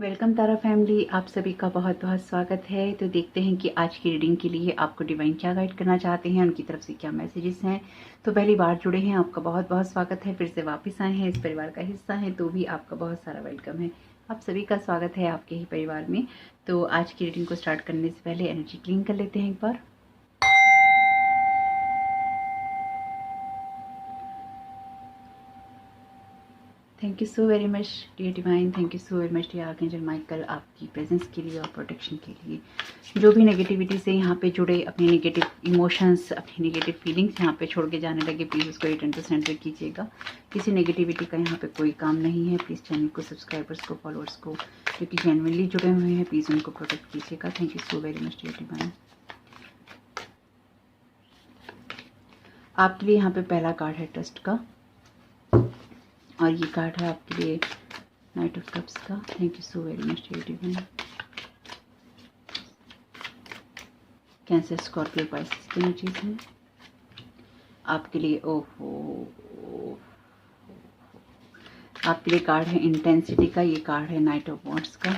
Welcome तारा family, आप सभी का बहुत बहुत स्वागत है। तो देखते हैं कि आज की रीडिंग के लिए आपको डिवाइन क्या गाइड करना चाहते हैं, उनकी तरफ से क्या मैसेजेस हैं। तो पहली बार जुड़े हैं, आपका बहुत बहुत स्वागत है। फिर से वापस आए हैं, इस परिवार का हिस्सा हैं, तो भी आपका बहुत सारा वेलकम है। आप सभी का स्वागत है आपके ही परिवार में। तो आज की रीडिंग को स्टार्ट करने से पहले एनर्जी क्लीन कर लेते हैं एक बार। Thank you so very much dear divine, thank you so very much dear archangel Michael, आपकी प्रेजेंस के लिए और प्रोटेक्शन के लिए। जो भी नेगेटिविटी से यहाँ पे जुड़े, अपने नेगेटिव इमोशंस, अपनी नेगेटिव फीलिंग्स यहाँ पे छोड़ के जाने लगे, प्लीज़ उसको रिटर्न टू सेंटर कीजिएगा। किसी नेगेटिविटी का यहाँ पे कोई काम नहीं है। प्लीज़ चैनल को, सब्सक्राइबर्स को, फॉलोअर्स को जो कि जेन्युइनली जुड़े हुए हैं, प्लीज़ उनको प्रोटेक्ट कीजिएगा। Thank you so very much dear divine. आपके लिए यहाँ पे पहला कार्ड है ट्रस्ट का, और ये कार्ड है आपके लिए नाइट ऑफ कप्स का। Thank you so very much dear divine. Cancer, Scorpio, Pisces की एनर्जीज हैं आपके लिए। ओहो, आपके लिए कार्ड है इंटेंसिटी का, ये कार्ड है नाइट ऑफ वॉन्ड्स का।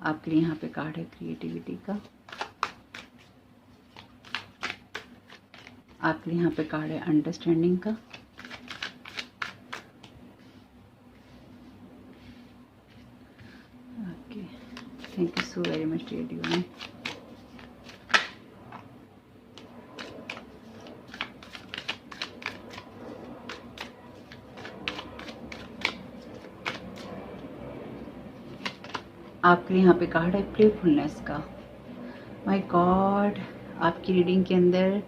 आपके लिए यहाँ पे कार्ड है क्रिएटिविटी का। आपके लिए यहाँ पे कार्ड है अंडरस्टैंडिंग का। Okay, thank you so very much dear divine. आपके लिए यहाँ पे कार्ड है प्लेफुलनेस का। माय गॉड, आपकी रीडिंग के अंदर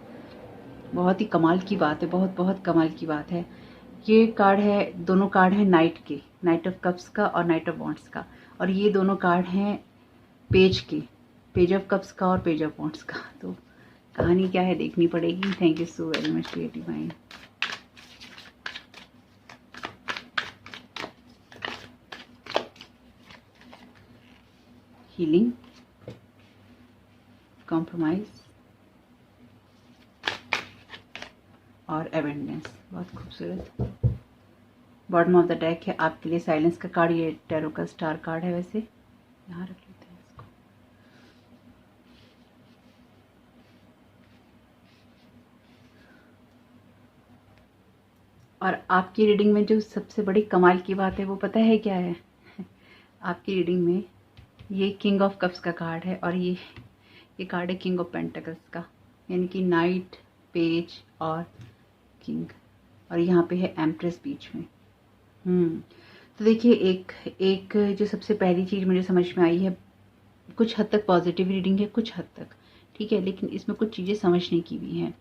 बहुत ही कमाल की बात है, बहुत बहुत कमाल की बात है। ये कार्ड है, दोनों कार्ड हैं नाइट के, नाइट ऑफ कप्स का और नाइट ऑफ वॉन्ड्स का। और ये दोनों कार्ड हैं पेज के, पेज ऑफ कप्स का और पेज ऑफ वॉन्ड्स का। तो कहानी क्या है देखनी पड़ेगी। Thank you so very much dear divine. Healing, compromise और एवेंडेंस, बहुत खूबसूरत। बॉटम ऑफ द डेक है आपके लिए साइलेंस का कार्ड। ये टैरो का स्टार कार्ड है, वैसे यहाँ रख लेते हैं इसको। और आपकी रीडिंग में जो सबसे बड़ी कमाल की बात है वो पता है क्या है? आपकी रीडिंग में ये किंग ऑफ कप्स का कार्ड है, और ये कार्ड है किंग ऑफ पेंटिकल्स का, यानी कि नाइट, पेज और किंग। और यहाँ पे है एम्प्रेस बीच में। तो देखिए, एक जो सबसे पहली चीज़ मुझे समझ में आई है, कुछ हद तक पॉजिटिव रीडिंग है, कुछ हद तक ठीक है, लेकिन इसमें कुछ चीज़ें समझने की भी हैं।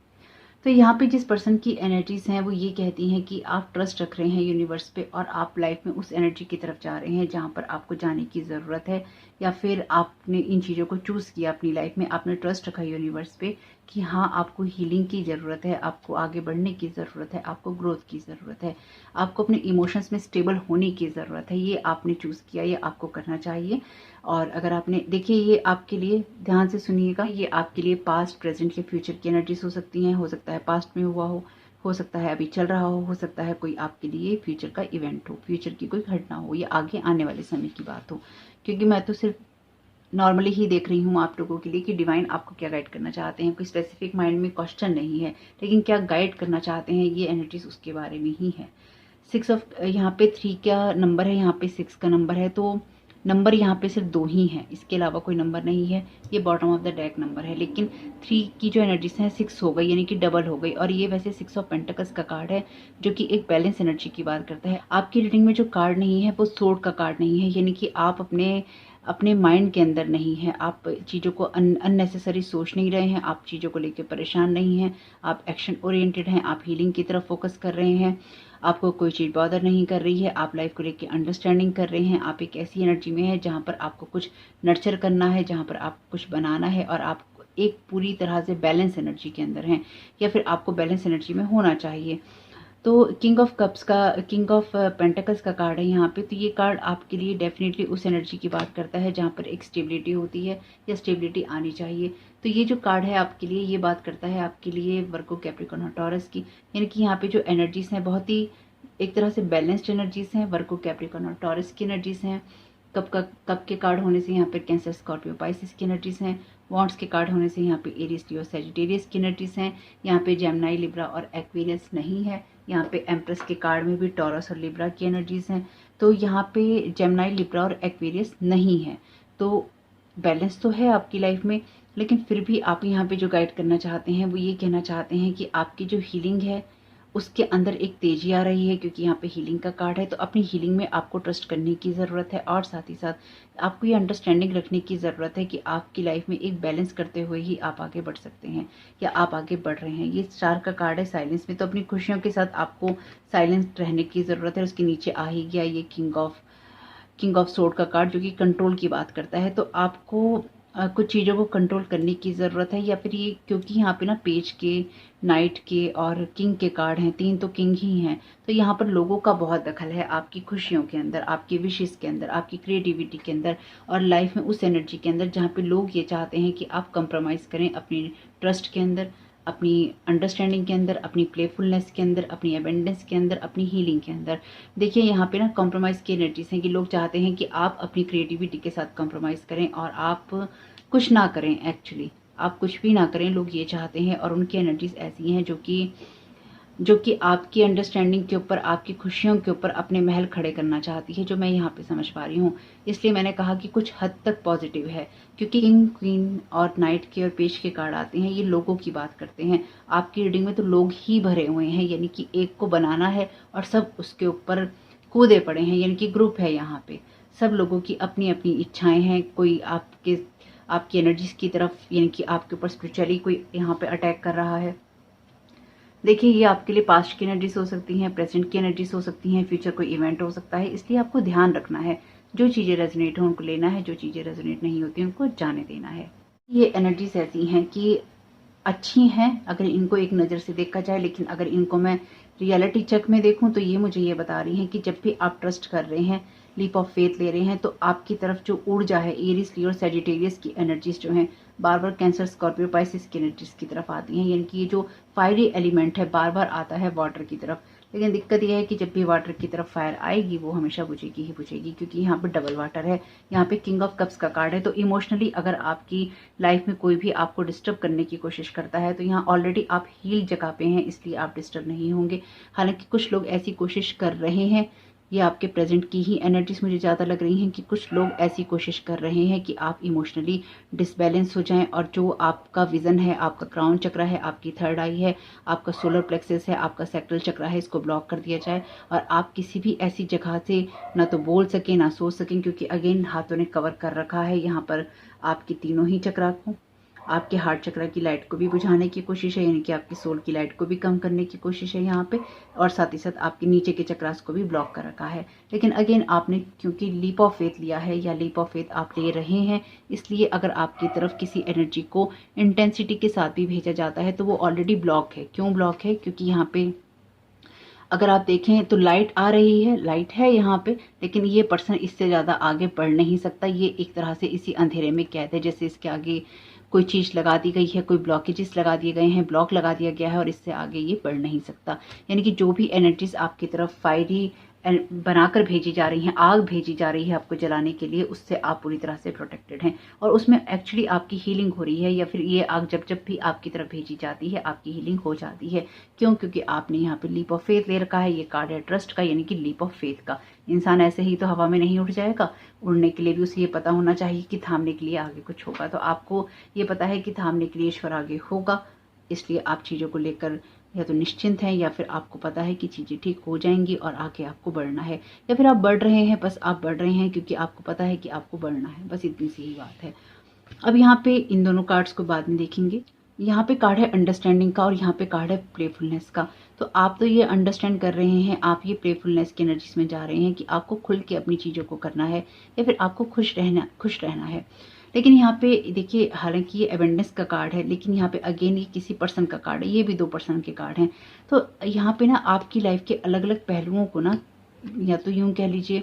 तो यहाँ पे जिस पर्सन की एनर्जीज हैं वो ये कहती हैं कि आप ट्रस्ट रख रहे हैं यूनिवर्स पे, और आप लाइफ में उस एनर्जी की तरफ जा रहे हैं जहाँ पर आपको जाने की ज़रूरत है, या फिर आपने इन चीज़ों को चूज़ किया अपनी लाइफ में। आपने ट्रस्ट रखा यूनिवर्स पे कि हाँ, आपको हीलिंग की ज़रूरत है, आपको आगे बढ़ने की ज़रूरत है, आपको ग्रोथ की ज़रूरत है, आपको अपने इमोशंस में स्टेबल होने की ज़रूरत है। ये आपने चूज़ किया, ये आपको करना चाहिए। और अगर आपने, देखिए, ये आपके लिए, ध्यान से सुनिएगा, ये आपके लिए पास्ट, प्रेजेंट या फ्यूचर की एनर्जीज हो सकती हैं। हो सकता है पास्ट में हुआ हो सकता है अभी चल रहा हो सकता है कोई आपके लिए फ्यूचर का इवेंट हो, फ्यूचर की कोई घटना हो, या आगे आने वाले समय की बात हो। क्योंकि मैं तो सिर्फ नॉर्मली ही देख रही हूँ आप लोगों के लिए कि डिवाइन आपको क्या गाइड करना चाहते हैं। कोई स्पेसिफिक माइंड में क्वेश्चन नहीं है, लेकिन क्या गाइड करना चाहते हैं ये एनर्जीज, उसके बारे में ही है। 6 ऑफ, यहाँ पे 3 का नंबर है, यहाँ पे 6 का नंबर है, तो नंबर यहाँ पे सिर्फ 2 ही हैं, इसके अलावा कोई नंबर नहीं है। ये bottom of the deck number है, लेकिन 3 की जो एनर्जीज है 6 हो गई, यानी कि डबल हो गई। और ये वैसे 6 ऑफ पेंटिकल्स का कार्ड है, जो कि एक बैलेंस एनर्जी की बात करता है। आपकी रीडिंग में जो कार्ड नहीं है वो सोर्ड का कार्ड नहीं है, यानी कि आप अपने माइंड के अंदर नहीं है, आप चीज़ों को अननेसेसरी सोच नहीं रहे हैं, आप चीज़ों को लेकर परेशान नहीं हैं, आप एक्शन ओरिएंटेड हैं, आप हीलिंग की तरफ फोकस कर रहे हैं, आपको कोई चीज़ बॉदर नहीं कर रही है, आप लाइफ को लेकर अंडरस्टैंडिंग कर रहे हैं। आप एक ऐसी एनर्जी में है जहाँ पर आपको कुछ नर्चर करना है, जहाँ पर आपको कुछ बनाना है, और आप एक पूरी तरह से बैलेंस एनर्जी के अंदर हैं, या फिर आपको बैलेंस एनर्जी में होना चाहिए। तो किंग ऑफ कप्स का, किंग ऑफ पेंटिकल्स का कार्ड है यहाँ पे। तो ये कार्ड आपके लिए डेफिनेटली उस एनर्जी की बात करता है जहाँ पर एक स्टेबिलिटी होती है, या स्टेबिलिटी आनी चाहिए। तो ये जो कार्ड है आपके लिए, ये बात करता है आपके लिए वर्गो, कैप्रिकॉर्न और टॉरस की, यानी कि यहाँ पे जो एनर्जीज हैं बहुत ही एक तरह से बैलेंस्ड एनर्जीज हैं। वर्गो, कैप्रिकॉर्न और टॉरस की एनर्जीज हैं। कप के कार्ड होने से यहाँ पे कैंसर, स्कॉर्पियो, पाइसिस की एनर्जीज हैं। वॉन्ड्स के कार्ड होने से यहाँ पे एरीज, लियो, सैजिटेरियस की एनर्जीज हैं। यहाँ पे जेमिनी, लिब्रा और एक्वेरियस नहीं है। यहाँ पे एम्प्रेस के कार्ड में भी टॉरस और लिब्रा की एनर्जीज हैं। तो यहाँ पे जेमिनी, लिब्रा और एक्वेरियस नहीं है। तो बैलेंस तो है आपकी लाइफ में, लेकिन फिर भी आप यहाँ पे जो गाइड करना चाहते हैं वो ये कहना चाहते हैं कि आपकी जो हीलिंग है उसके अंदर एक तेजी आ रही है, क्योंकि यहाँ पे हीलिंग का कार्ड है। तो अपनी हीलिंग में आपको ट्रस्ट करने की ज़रूरत है, और साथ ही साथ आपको ये अंडरस्टैंडिंग रखने की ज़रूरत है कि आपकी लाइफ में एक बैलेंस करते हुए ही आप आगे बढ़ सकते हैं, या आप आगे बढ़ रहे हैं। ये स्टार का कार्ड है साइलेंस में, तो अपनी खुशियों के साथ आपको साइलेंस रहने की ज़रूरत है। उसके नीचे आ ही गया ये किंग ऑफ सोर्ड का कार्ड, जो कि कंट्रोल की बात करता है। तो आपको कुछ चीज़ों को कंट्रोल करने की ज़रूरत है, या फिर ये क्योंकि यहाँ पे ना पेज के, नाइट के और किंग के कार्ड हैं, 3 तो किंग ही हैं। तो यहाँ पर लोगों का बहुत दखल है आपकी खुशियों के अंदर, आपकी विशेष के अंदर, आपकी क्रिएटिविटी के अंदर, और लाइफ में उस एनर्जी के अंदर जहाँ पे लोग ये चाहते हैं कि आप कंप्रोमाइज़ करें अपनी ट्रस्ट के अंदर, अपनी अंडरस्टैंडिंग के अंदर, अपनी प्लेफुलनेस के अंदर, अपनी एबेंडेंस के अंदर, अपनी हीलिंग के अंदर। देखिए यहाँ पे ना कॉम्प्रोमाइज़ की एनर्जीज हैं कि लोग चाहते हैं कि आप अपनी क्रिएटिविटी के साथ कॉम्प्रोमाइज़ करें और आप कुछ ना करें। एक्चुअली आप कुछ भी ना करें, लोग ये चाहते हैं। और उनकी एनर्जीज ऐसी हैं जो कि आपकी अंडरस्टैंडिंग के ऊपर, आपकी खुशियों के ऊपर अपने महल खड़े करना चाहती है, जो मैं यहाँ पे समझ पा रही हूँ। इसलिए मैंने कहा कि कुछ हद तक पॉजिटिव है, क्योंकि किंग, क्वीन और नाइट के और पेज के कार्ड आते हैं, ये लोगों की बात करते हैं। आपकी रीडिंग में तो लोग ही भरे हुए हैं, यानी कि एक को बनाना है और सब उसके ऊपर कूदे पड़े हैं, यानी कि ग्रुप है यहाँ पे। सब लोगों की अपनी अपनी इच्छाएं हैं। कोई आपकी एनर्जीज की तरफ, यानी कि आपके ऊपर स्पिरिचुअली कोई यहाँ पे अटैक कर रहा है। देखिए ये आपके लिए पास्ट की एनर्जीज हो सकती हैं, प्रेजेंट की एनर्जीज हो सकती हैं, फ्यूचर कोई इवेंट हो सकता है। इसलिए आपको ध्यान रखना है, जो चीज़ें रेजोनेट हो उनको लेना है, जो चीज़ें रेजोनेट नहीं होती उनको जाने देना है। ये एनर्जीज ऐसी हैं कि अच्छी हैं अगर इनको एक नज़र से देखा जाए, लेकिन अगर इनको मैं रियलिटी चेक में देखूं तो ये मुझे ये बता रही हैं कि जब भी आप ट्रस्ट कर रहे हैं, लीप ऑफ फेथ ले रहे हैं, तो आपकी तरफ जो ऊर्जा है, एरीज, लियो और सैजिटेरियस की एनर्जीज जो हैं बार बार कैंसर, स्कॉर्पियो, पाइसिस की एनर्जीज की तरफ आती हैं। यानी कि ये जो फायरी एलिमेंट है बार बार आता है वाटर की तरफ। लेकिन दिक्कत यह है कि जब भी वाटर की तरफ फायर आएगी वो हमेशा बुझेगी ही बुझेगी, क्योंकि यहाँ पे डबल वाटर है। यहाँ पे किंग ऑफ कप्स का कार्ड है। तो इमोशनली अगर आपकी लाइफ में कोई भी आपको डिस्टर्ब करने की कोशिश करता है, तो यहाँ ऑलरेडी आप हील जगह पे हैं, इसलिए आप डिस्टर्ब नहीं होंगे। हालांकि कुछ लोग ऐसी कोशिश कर रहे हैं, ये आपके प्रेजेंट की ही एनर्जीज मुझे ज़्यादा लग रही हैं कि कुछ लोग ऐसी कोशिश कर रहे हैं कि आप इमोशनली डिसबैलेंस हो जाएं, और जो आपका विजन है, आपका क्राउन चक्र है, आपकी थर्ड आई है, आपका सोलर प्लेक्सस है, आपका सैक्रल चक्र है, इसको ब्लॉक कर दिया जाए और आप किसी भी ऐसी जगह से ना तो बोल सकें ना सोच सकें, क्योंकि अगेन हाथों ने कवर कर रखा है यहाँ पर आपकी तीनों ही चक्रा को। आपके हार्ट चक्र की लाइट को भी बुझाने की कोशिश है, यानी कि आपकी सोल की लाइट को भी कम करने की कोशिश है यहाँ पे, और साथ ही साथ आपके नीचे के चक्रास को भी ब्लॉक कर रखा है। लेकिन अगेन आपने क्योंकि लीप ऑफ फेथ लिया है, या लीप ऑफ फेथ आप ले रहे हैं, इसलिए अगर आपकी तरफ किसी एनर्जी को इंटेंसिटी के साथ भी भेजा जाता है तो वो ऑलरेडी ब्लॉक है। क्यों ब्लॉक है? क्योंकि यहाँ पे अगर आप देखें तो लाइट आ रही है, लाइट है यहाँ पे, लेकिन ये पर्सन इससे ज़्यादा आगे बढ़ नहीं सकता। ये एक तरह से इसी अंधेरे में कैद है, जैसे इसके आगे कोई चीज़ लगा दी गई है, कोई ब्लॉकेजेस लगा दिए गए हैं, ब्लॉक लगा दिया गया है, और इससे आगे ये बढ़ नहीं सकता। यानी कि जो भी एनर्जीज आपकी तरफ फायरी बनाकर भेजी जा रही हैं, आग भेजी जा रही है आपको जलाने के लिए, उससे आप पूरी तरह से प्रोटेक्टेड हैं, और उसमें एक्चुअली आपकी हीलिंग हो रही है, या फिर ये आग जब जब भी आपकी तरफ भेजी जाती है आपकी हीलिंग हो जाती है। क्यों? क्योंकि आपने यहाँ पे लीप ऑफ फेथ ले रखा है। ये कार्ड है ट्रस्ट का, यानी कि लीप ऑफ फेथ का। इंसान ऐसे ही तो हवा में नहीं उड़ जाएगा, उड़ने के लिए भी उसे ये पता होना चाहिए कि थामने के लिए आगे कुछ होगा। तो आपको ये पता है कि थामने के लिए ईश्वर आगे होगा, इसलिए आप चीज़ों को लेकर या तो निश्चिंत हैं, या फिर आपको पता है कि चीज़ें ठीक हो जाएंगी और आगे आपको बढ़ना है, या फिर आप बढ़ रहे हैं। बस आप बढ़ रहे हैं क्योंकि आपको पता है कि आपको बढ़ना है, बस इतनी सी ही बात है। अब यहाँ पे इन दोनों कार्ड्स को बाद में देखेंगे। यहाँ पे कार्ड है अंडरस्टैंडिंग का, और यहाँ पे कार्ड है प्लेफुलनेस का। तो आप तो ये अंडरस्टैंड कर रहे हैं, आप ये प्लेफुलनेस की एनर्जीज में जा रहे हैं कि आपको खुल के अपनी चीज़ों को करना है, या फिर आपको खुश रहना है। लेकिन यहाँ पे देखिए, हालांकि ये एबेंडेंस का कार्ड है, लेकिन यहाँ पे अगेन ये किसी पर्सन का कार्ड है, ये भी 2 पर्सन के कार्ड हैं। तो यहाँ पे ना आपकी लाइफ के अलग अलग पहलुओं को ना, या तो यूँ कह लीजिए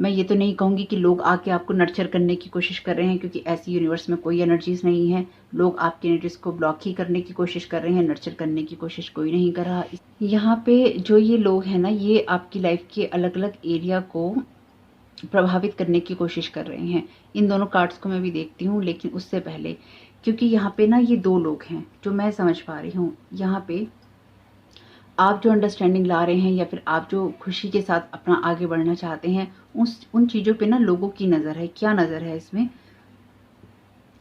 मैं ये तो नहीं कहूँगी कि लोग आके आपको नर्चर करने की कोशिश कर रहे हैं, क्योंकि ऐसी यूनिवर्स में कोई एनर्जीज नहीं है। लोग आपकी एनर्जीज को ब्लॉक ही करने की कोशिश कर रहे हैं, नर्चर करने की कोशिश कोई नहीं कर रहा। यहाँ पे जो ये लोग हैं ना, ये आपकी लाइफ के अलग अलग एरिया को प्रभावित करने की कोशिश कर रहे हैं। इन दोनों कार्ड्स को मैं भी देखती हूँ, लेकिन उससे पहले, क्योंकि यहाँ पे ना ये दो लोग हैं जो मैं समझ पा रही हूँ। यहाँ पे आप जो अंडरस्टैंडिंग ला रहे हैं या फिर आप जो खुशी के साथ अपना आगे बढ़ना चाहते हैं, उन चीज़ों पे ना लोगों की नज़र है। क्या नज़र है इसमें?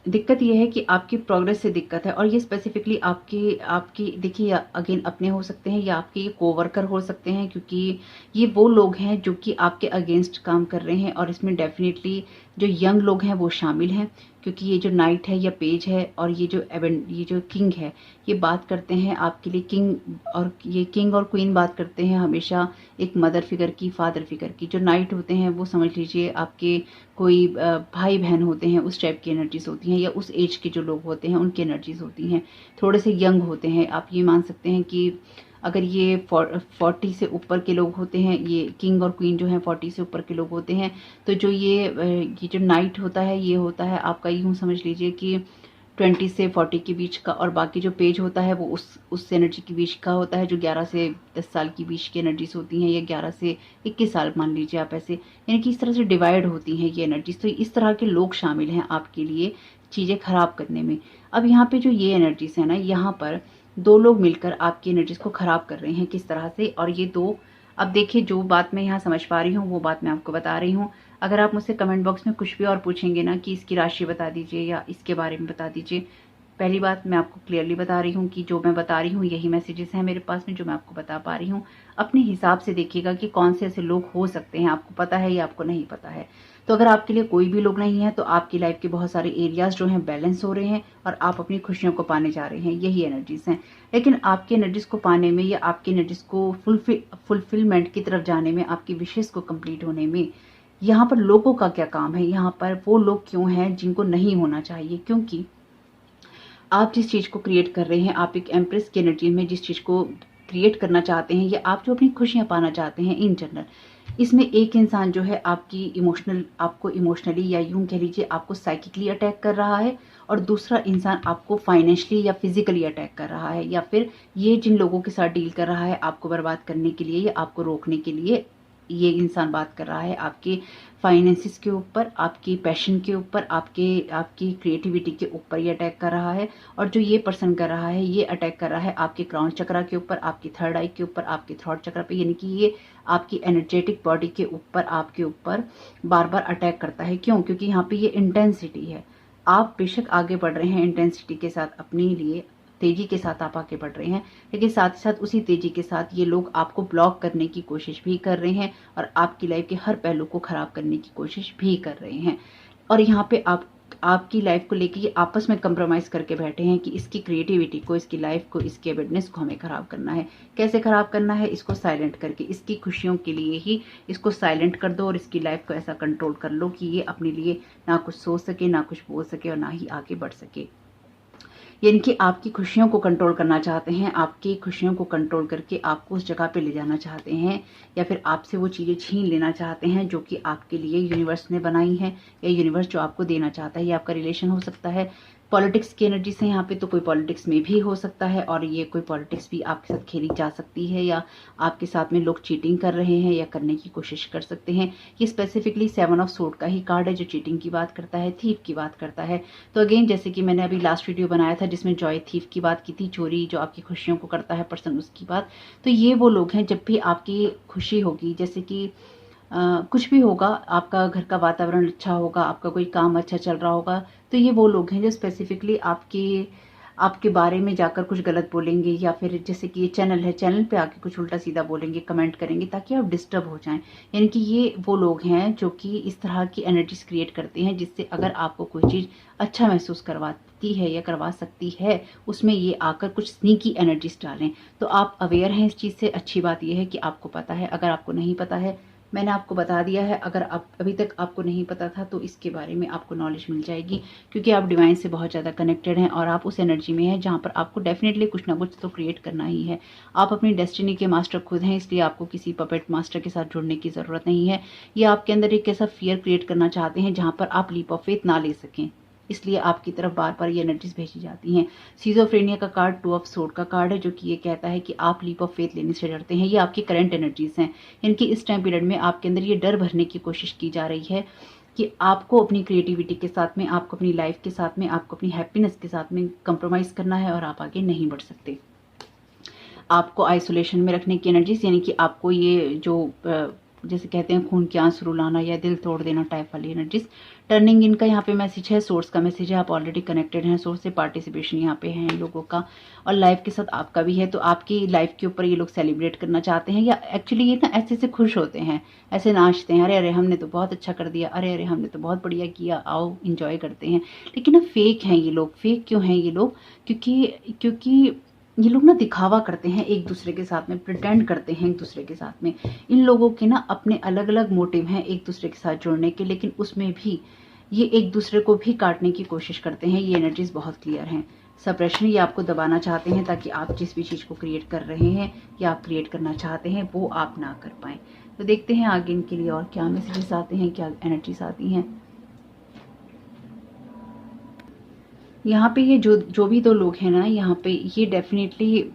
दिक्कत यह है कि आपकी प्रोग्रेस से दिक्कत है, और ये स्पेसिफिकली आपकी देखिए, अगेन अपने हो सकते हैं या आपके ये कोवर्कर हो सकते हैं, क्योंकि ये वो लोग हैं जो कि आपके अगेंस्ट काम कर रहे हैं। और इसमें डेफिनेटली जो यंग लोग हैं वो शामिल हैं, क्योंकि ये जो नाइट है या पेज है और ये जो किंग है, ये बात करते हैं आपके लिए किंग और क्वीन बात करते हैं हमेशा एक मदर फिगर की, फादर फिगर की। जो नाइट होते हैं वो समझ लीजिए आपके कोई भाई बहन होते हैं, उस टाइप की एनर्जीज होती हैं, या उस एज के जो लोग होते हैं उनकी एनर्जीज होती हैं। थोड़े से यंग होते हैं। आप ये मान सकते हैं कि अगर ये 40 से ऊपर के लोग होते हैं, ये किंग और क्वीन जो हैं 40 से ऊपर के लोग होते हैं, तो जो ये जो नाइट होता है, ये होता है आपका, यूँ समझ लीजिए कि 20 से 40 के बीच का। और बाकी जो पेज होता है वो उस एनर्जी के बीच का होता है, जो 11 से 10 साल के बीच की एनर्जीज होती हैं, या 11 से 21 साल मान लीजिए आप ऐसे, यानी कि इस तरह से डिवाइड होती हैं ये एनर्जीज। तो इस तरह के लोग शामिल हैं आपके लिए चीज़ें खराब करने में। अब यहाँ पे जो ये एनर्जीज है ना, यहाँ पर दो लोग मिलकर आपकी एनर्जीज को खराब कर रहे हैं। किस तरह से? और ये दो, अब देखिए, जो बात मैं यहाँ समझ पा रही हूँ वो बात मैं आपको बता रही हूँ। अगर आप मुझसे कमेंट बॉक्स में कुछ भी और पूछेंगे ना कि इसकी राशि बता दीजिए या इसके बारे में बता दीजिए, पहली बात मैं आपको क्लियरली बता रही हूँ कि जो मैं बता रही हूँ यही मैसेजेस हैं मेरे पास में, जो मैं आपको बता पा रही हूँ। अपने हिसाब से देखिएगा कि कौन से ऐसे लोग हो सकते हैं, आपको पता है या आपको नहीं पता है। तो अगर आपके लिए कोई भी लोग नहीं है, तो आपकी लाइफ के बहुत सारे एरियाज जो हैं बैलेंस हो रहे हैं और आप अपनी खुशियों को पाने जा रहे हैं, यही एनर्जीज हैं। लेकिन आपकी एनर्जीज को पाने में या आपकी एनर्जीज को फुलफिलमेंट की तरफ जाने में, आपकी विशेष को कंप्लीट होने में, यहाँ पर लोगों का क्या काम है? यहाँ पर वो लोग क्यों हैं जिनको नहीं होना चाहिए? क्योंकि आप जिस चीज़ को क्रिएट कर रहे हैं, आप एक एम्प्रेस की एनर्जी में जिस चीज़ को क्रिएट करना चाहते हैं, या आप जो अपनी खुशियाँ पाना चाहते हैं इन जनरल, इसमें एक इंसान जो है आपको इमोशनली या यूं कह लीजिए आपको साइकिकली अटैक कर रहा है, और दूसरा इंसान आपको फाइनेंशियली या फिजिकली अटैक कर रहा है, या फिर ये जिन लोगों के साथ डील कर रहा है आपको बर्बाद करने के लिए या आपको रोकने के लिए, ये इंसान बात कर रहा है आपके फाइनेंसिस के ऊपर, आपकी पैशन के ऊपर, आपकी क्रिएटिविटी के ऊपर ये अटैक कर रहा है। और जो ये पर्सन कर रहा है, ये अटैक कर रहा है आपके क्राउन चक्रा के ऊपर, आपकी थर्ड आई के ऊपर, आपके थ्रोट चक्रा पे, यानी कि ये आपकी एनर्जेटिक बॉडी के ऊपर, आपके ऊपर बार बार अटैक करता है। क्यों? क्योंकि यहाँ पे ये इंटेंसिटी है। आप बेशक आगे बढ़ रहे हैं इंटेंसिटी के साथ, अपने लिए तेजी के साथ आप आगे बढ़ रहे हैं, लेकिन साथ ही साथ उसी तेजी के साथ ये लोग आपको ब्लॉक करने की कोशिश भी कर रहे हैं और आपकी लाइफ के हर पहलू को खराब करने की कोशिश भी कर रहे हैं। और यहाँ पे आपकी लाइफ को लेके ये आपस में कंप्रोमाइज करके बैठे हैं कि इसकी क्रिएटिविटी को, इसकी लाइफ को, इसके अवेयरनेस को हमें खराब करना है। कैसे खराब करना है? इसको साइलेंट करके, इसकी खुशियों के लिए ही इसको साइलेंट कर दो और इसकी लाइफ को ऐसा कंट्रोल कर लो कि ये अपने लिए ना कुछ सोच सके, ना कुछ बोल सके और ना ही आगे बढ़ सके। यानी कि आपकी खुशियों को कंट्रोल करना चाहते हैं, आपकी खुशियों को कंट्रोल करके आपको उस जगह पे ले जाना चाहते हैं, या फिर आपसे वो चीज़ें छीन लेना चाहते हैं जो कि आपके लिए यूनिवर्स ने बनाई हैं, या यूनिवर्स जो आपको देना चाहता है। ये आपका रिलेशन हो सकता है, पॉलिटिक्स की एनर्जी से यहाँ पे, तो कोई पॉलिटिक्स में भी हो सकता है, और ये कोई पॉलिटिक्स भी आपके साथ खेली जा सकती है, या आपके साथ में लोग चीटिंग कर रहे हैं या करने की कोशिश कर सकते हैं। ये स्पेसिफिकली 7 ऑफ सोर्ड का ही कार्ड है, जो चीटिंग की बात करता है, थीफ की बात करता है। तो अगेन, जैसे कि मैंने अभी लास्ट वीडियो बनाया था जिसमें जॉय थीफ की बात की थी, चोरी जो आपकी खुशियों को करता है पर्सन, उसकी बात। तो ये वो लोग हैं, जब भी आपकी खुशी होगी, जैसे कि कुछ भी होगा, आपका घर का वातावरण अच्छा होगा, आपका कोई काम अच्छा चल रहा होगा, तो ये वो लोग हैं जो स्पेसिफिकली आपके बारे में जाकर कुछ गलत बोलेंगे, या फिर जैसे कि ये चैनल है, चैनल पे आके कुछ उल्टा सीधा बोलेंगे, कमेंट करेंगे ताकि आप डिस्टर्ब हो जाएं। यानी कि ये वो लोग हैं जो कि इस तरह की एनर्जीज क्रिएट करते हैं, जिससे अगर आपको कोई चीज़ अच्छा महसूस करवाती है या करवा सकती है, उसमें ये आकर कुछ स्नीकी एनर्जीज डालें। तो आप अवेयर हैं इस चीज़ से, अच्छी बात यह है कि आपको पता है। अगर आपको नहीं पता है मैंने आपको बता दिया है, अगर आप अभी तक आपको नहीं पता था तो इसके बारे में आपको नॉलेज मिल जाएगी, क्योंकि आप डिवाइन से बहुत ज़्यादा कनेक्टेड हैं और आप उस एनर्जी में हैं जहाँ पर आपको डेफिनेटली कुछ ना कुछ तो क्रिएट करना ही है। आप अपनी डेस्टिनी के मास्टर खुद हैं, इसलिए आपको किसी पपेट मास्टर के साथ जुड़ने की ज़रूरत नहीं है। ये आपके अंदर एक ऐसा फियर क्रिएट करना चाहते हैं जहाँ पर आप लीप ऑफ फेथ ना ले सकें, इसलिए आपकी तरफ बार बार ये एनर्जीज भेजी जाती हैं। सीजोफ्रेनिया का कार्ड 2 ऑफ सोर्ड का कार्ड है, जो कि ये कहता है कि आप लीप ऑफ फेथ लेने से डरते हैं। ये आपकी करंट एनर्जीज हैं, इनकी इस टाइम पीरियड में आपके अंदर ये डर भरने की कोशिश की जा रही है कि आपको अपनी क्रिएटिविटी के साथ में, आपको अपनी लाइफ के साथ में, आपको अपनी हैप्पीनेस के साथ में कंप्रोमाइज़ करना है और आप आगे नहीं बढ़ सकते। आपको आइसोलेशन में रखने की एनर्जीज, यानी कि आपको ये जो जैसे कहते हैं खून के आंसू रुलाना या दिल तोड़ देना टाइप वाली एनर्जीज। टर्निंग इनका यहाँ पे मैसेज है, सोर्स का मैसेज है, आप ऑलरेडी कनेक्टेड हैं, सोर्स से पार्टिसिपेशन यहाँ पे है इन लोगों का, और लाइफ के साथ आपका भी है। तो आपकी लाइफ के ऊपर ये लोग सेलिब्रेट करना चाहते हैं, या एक्चुअली ये ना ऐसे से खुश होते हैं, ऐसे नाचते हैं, अरे अरे हमने तो बहुत अच्छा कर दिया, अरे अरे हमने तो बहुत बढ़िया किया, आओ इंजॉय करते हैं। लेकिन ना फेक हैं ये लोग। फेक क्यों हैं ये लोग? क्योंकि ये लोग ना दिखावा करते हैं एक दूसरे के साथ में, प्रिटेंड करते हैं एक दूसरे के साथ में। इन लोगों के ना अपने अलग अलग मोटिव हैं एक दूसरे के साथ जुड़ने के, लेकिन उसमें भी ये एक दूसरे को भी काटने की कोशिश करते हैं। ये एनर्जीज बहुत क्लियर हैं। सप्रेशन, ये आपको दबाना चाहते हैं ताकि आप जिस भी चीज़ को क्रिएट कर रहे हैं या आप क्रिएट करना चाहते हैं वो आप ना कर पाएँ। तो देखते हैं आगे इनके लिए और क्या मैसेजेस आते हैं, क्या एनर्जीज आती हैं। यहाँ पे ये जो भी दो लोग हैं ना, यहाँ पे ये डेफिनेटली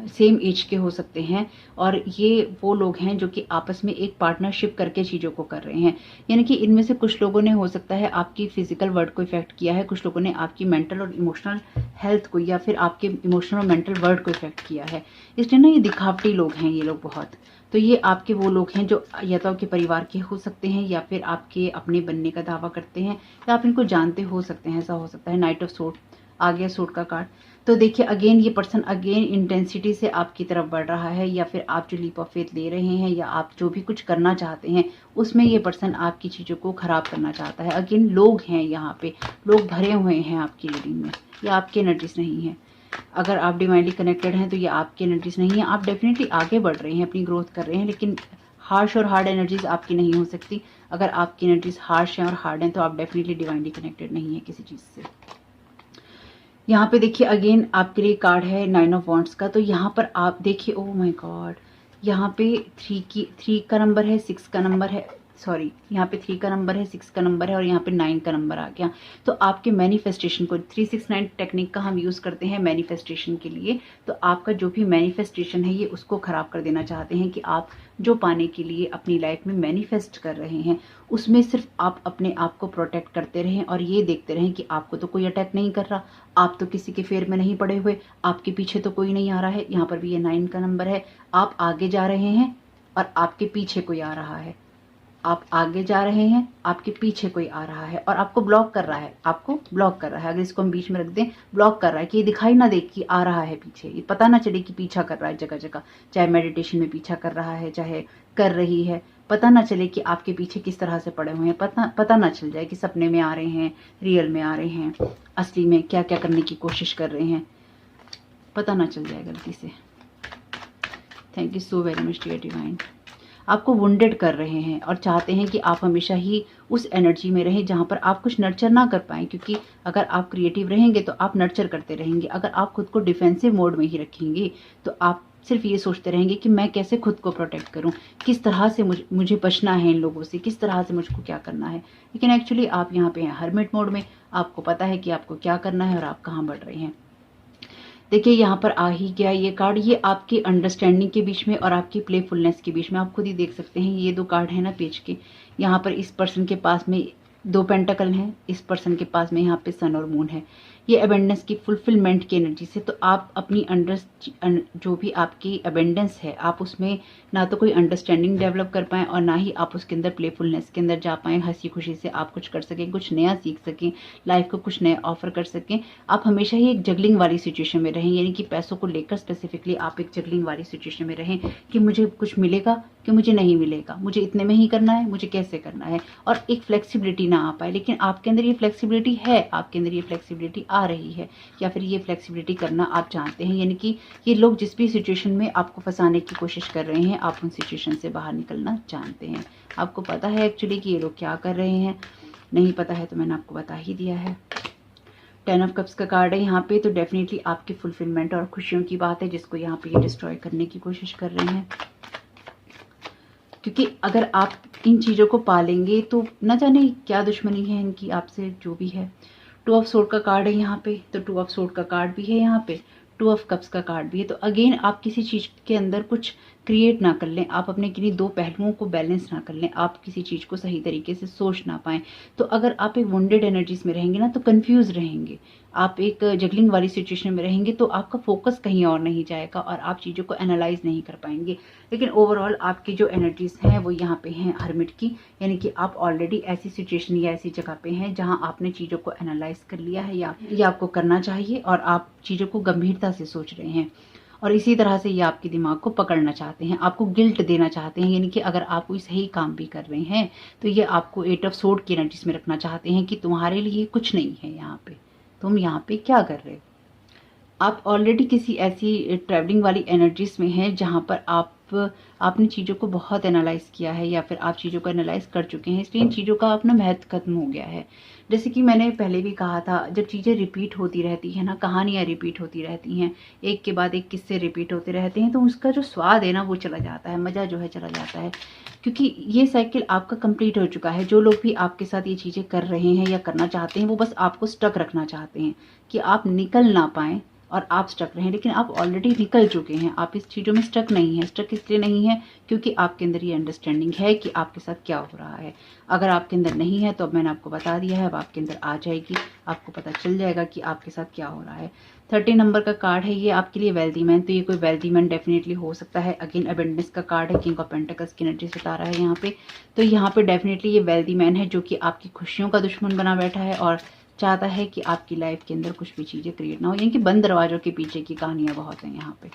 सेम एज के हो सकते हैं, और ये वो लोग हैं जो कि आपस में एक पार्टनरशिप करके चीज़ों को कर रहे हैं। यानी कि इनमें से कुछ लोगों ने हो सकता है आपकी फिजिकल वर्ल्ड को इफेक्ट किया है, कुछ लोगों ने आपकी मेंटल और इमोशनल हेल्थ को, या फिर आपके इमोशनल और मेंटल वर्ल्ड को इफेक्ट किया है। इसलिए ना ये दिखावटी लोग हैं ये लोग बहुत। तो ये आपके वो लोग हैं जो या तो आपके परिवार के हो सकते हैं, या फिर आपके अपने बनने का दावा करते हैं, या आप इनको जानते हो सकते हैं, ऐसा हो सकता है। नाइट ऑफ सोर्ड आ गया, सोर्ड का कार्ड। तो देखिए अगेन ये पर्सन अगेन इंटेंसिटी से आपकी तरफ बढ़ रहा है, या फिर आप जो लीप ऑफ फेथ ले रहे हैं या आप जो भी कुछ करना चाहते हैं उसमें ये पर्सन आपकी चीज़ों को खराब करना चाहता है। अगेन लोग हैं यहाँ पे, लोग भरे हुए हैं आपकी रीडिंग में। ये आपकी एनर्जीज नहीं है। अगर आप डिवाइनली कनेक्टेड हैं तो ये आपकी एनर्जीज नहीं है। आप डेफिनेटली आगे बढ़ रहे हैं, अपनी ग्रोथ कर रहे हैं, लेकिन हार्श और हार्ड एनर्जीज आपकी नहीं हो सकती। अगर आपकी एनर्जीज हार्श हैं और हार्ड हैं तो आप डेफिनेटली डिवाइनली कनेक्टेड नहीं है किसी चीज़ से। यहाँ पे देखिए अगेन आपके लिए कार्ड है 9 ऑफ वॉन्ड्स का। तो यहाँ पर आप देखिए, ओह माय गॉड, यहाँ पे 3 का नंबर है, 6 का नंबर है, सॉरी यहाँ पे 3 का नंबर है, 6 का नंबर है, और यहाँ पे 9 का नंबर आ गया। तो आपके मैनिफेस्टेशन को 369 टेक्निक का हम यूज़ करते हैं मैनिफेस्टेशन के लिए। तो आपका जो भी मैनिफेस्टेशन है ये उसको ख़राब कर देना चाहते हैं कि आप जो पाने के लिए अपनी लाइफ में मैनिफेस्ट कर रहे हैं उसमें सिर्फ आप अपने आप को प्रोटेक्ट करते रहें और ये देखते रहें कि आपको तो कोई अटैक नहीं कर रहा, आप तो किसी के फेर में नहीं पड़े हुए, आपके पीछे तो कोई नहीं आ रहा है। यहाँ पर भी ये 9 का नंबर है। आप आगे जा रहे हैं और आपके पीछे कोई आ रहा है। आप आगे जा रहे हैं, आपके पीछे कोई आ रहा है और आपको ब्लॉक कर रहा है, आपको ब्लॉक कर रहा है। अगर इसको हम बीच में रख दें, ब्लॉक कर रहा है कि ये दिखाई ना दे कि आ रहा है पीछे, ये पता ना चले कि पीछा कर रहा है जगह जगह, चाहे मेडिटेशन में पीछा कर रहा है, चाहे कर रही है, पता ना चले कि आपके पीछे किस तरह से पड़े हुए हैं, पता ना चल जाए कि सपने में आ रहे हैं, रियल में आ रहे हैं, असली में क्या क्या करने की कोशिश कर रहे हैं, पता ना चल जाए गलती से। Thank you so very much dear divine. आपको वुंडेड कर रहे हैं और चाहते हैं कि आप हमेशा ही उस एनर्जी में रहें जहाँ पर आप कुछ नर्चर ना कर पाएँ, क्योंकि अगर आप क्रिएटिव रहेंगे तो आप नर्चर करते रहेंगे। अगर आप खुद को डिफेंसिव मोड में ही रखेंगे तो आप सिर्फ ये सोचते रहेंगे कि मैं कैसे खुद को प्रोटेक्ट करूं, किस तरह से मुझे बचना है इन लोगों से, किस तरह से मुझको क्या करना है। लेकिन एक्चुअली आप यहाँ पे हैं हर्मिट मोड में, आपको पता है कि आपको क्या करना है और आप कहाँ बढ़ रहे हैं। देखिए यहाँ पर आ ही गया ये कार्ड, ये आपकी अंडरस्टैंडिंग के बीच में और आपकी प्लेफुलनेस के बीच में। आप खुद ही देख सकते हैं ये 2 कार्ड है ना पेज के। यहाँ पर इस पर्सन के पास में 2 पेंटिकल हैं, इस पर्सन के पास में यहाँ पे सन और मून है। ये अबेंडेंस की फुलफिलमेंट की एनर्जी से, तो आप अपनी जो भी आपकी अबेंडेंस है आप उसमें ना तो कोई अंडरस्टैंडिंग डेवलप कर पाएँ और ना ही आप उसके अंदर प्लेफुलनेस के अंदर जा पाएँ, हंसी खुशी से आप कुछ कर सकें, कुछ नया सीख सकें, लाइफ को कुछ नया ऑफर कर सकें। आप हमेशा ही एक जगलिंग वाली सिचुएशन में रहें, यानी कि पैसों को लेकर स्पेसिफिकली आप एक जगलिंग वाली सिचुएशन में रहें कि मुझे कुछ मिलेगा कि मुझे नहीं मिलेगा, मुझे इतने में ही करना है, मुझे कैसे करना है, और एक फ्लेक्सिबिलिटी ना आ पाए। लेकिन आपके अंदर ये फ्लेक्सिबिलिटी है, आपके अंदर ये फ्लेक्सिबिलिटी आ रही है, या फिर ये फ्लेक्सिबिलिटी करना आप जानते हैं। यानी कि ये लोग जिस भी सिचुएशन में आपको फंसाने की कोशिश कर रहे हैं, आप उन सिचुएशन से बाहर निकलना जानते हैं। आपको पता है एक्चुअली कि ये लोग क्या कर रहे हैं। नहीं पता है तो मैंने आपको बता ही दिया है। 10 ऑफ कप्स का कार्ड है यहाँ पे, तो डेफिनेटली आपकी फुलफिलमेंट और खुशियों की बात है, जिसको यहाँ पे ये डिस्ट्रॉय करने की कोशिश कर रहे हैं। क्योंकि अगर आप इन चीज़ों को पालेंगे तो न जाने क्या दुश्मनी है इनकी आपसे, जो भी है। 2 ऑफ सोर्ड का कार्ड है यहाँ पे, तो 2 ऑफ सोर्ड का कार्ड भी है यहाँ पे, 2 ऑफ कप्स का कार्ड भी है। तो अगेन आप किसी चीज़ के अंदर कुछ क्रिएट ना कर लें, आप अपने किन्हीं दो पहलुओं को बैलेंस ना कर लें, आप किसी चीज़ को सही तरीके से सोच ना पाएँ। तो अगर आप एक वुंडेड एनर्जीज में रहेंगे ना, तो कंफ्यूज रहेंगे, आप एक जगलिंग वाली सिचुएशन में रहेंगे, तो आपका फोकस कहीं और नहीं जाएगा और आप चीज़ों को एनालाइज नहीं कर पाएंगे। लेकिन ओवरऑल आपकी जो एनर्जीज हैं वो यहाँ पे हैं हर्मिट की, यानी कि आप ऑलरेडी ऐसी सिचुएशन या ऐसी जगह पे हैं जहाँ आपने चीज़ों को एनालाइज कर लिया है, या ये आपको करना चाहिए और आप चीज़ों को गंभीरता से सोच रहे हैं। और इसी तरह से ये आपके दिमाग को पकड़ना चाहते हैं, आपको गिल्ट देना चाहते हैं। यानी कि अगर आप कोई सही काम भी कर रहे हैं तो ये आपको 8 ऑफ सोर्ड की एनर्जीज में रखना चाहते हैं कि तुम्हारे लिए कुछ नहीं है यहाँ पे, तुम यहाँ पे क्या कर रहे हो। आप ऑलरेडी किसी ऐसी ट्रैवलिंग वाली एनर्जीज में हैं जहाँ पर आपने चीज़ों को बहुत एनालाइज किया है, या फिर आप चीज़ों को एनालाइज कर चुके हैं, इसलिए इन चीज़ों का अपना महत्व खत्म हो गया है। जैसे कि मैंने पहले भी कहा था, जब चीज़ें रिपीट होती रहती है ना, कहानियाँ रिपीट होती रहती हैं, एक के बाद एक किस्से रिपीट होते रहते हैं, तो उसका जो स्वाद है ना वो चला जाता है, मज़ा जो है चला जाता है। क्योंकि ये साइकिल आपका कंप्लीट हो चुका है। जो लोग भी आपके साथ ये चीज़ें कर रहे हैं या करना चाहते हैं, वो बस आपको स्टक रखना चाहते हैं कि आप निकल ना पाएँ और आप स्टक रहें। लेकिन आप ऑलरेडी निकल चुके हैं, आप इस चीज़ों में स्टक नहीं है। स्टक इसलिए नहीं है क्योंकि आपके अंदर ये अंडरस्टैंडिंग है कि आपके साथ क्या हो रहा है। अगर आपके अंदर नहीं है तो अब मैंने आपको बता दिया है, अब आपके अंदर आ जाएगी, आपको पता चल जाएगा कि आपके साथ क्या हो रहा है। 30 नंबर का कार्ड है ये आपके लिए वेल्दी मैन, तो ये कोई वेल्दी मैन डेफिनेटली हो सकता है। अगेन अबेंडेंस का कार्ड है, किंग ऑफ पेंटिकल्स की एनर्जी बता रहा है यहाँ पे। तो यहाँ पे डेफिनेटली ये वेल्दी मैन है जो कि आपकी खुशियों का दुश्मन बना बैठा है और चाहता है कि आपकी लाइफ के अंदर कुछ भी चीज़ें क्रिएट ना हो। यानी कि बंद दरवाजों के पीछे की कहानियां बहुत हैं यहाँ पे।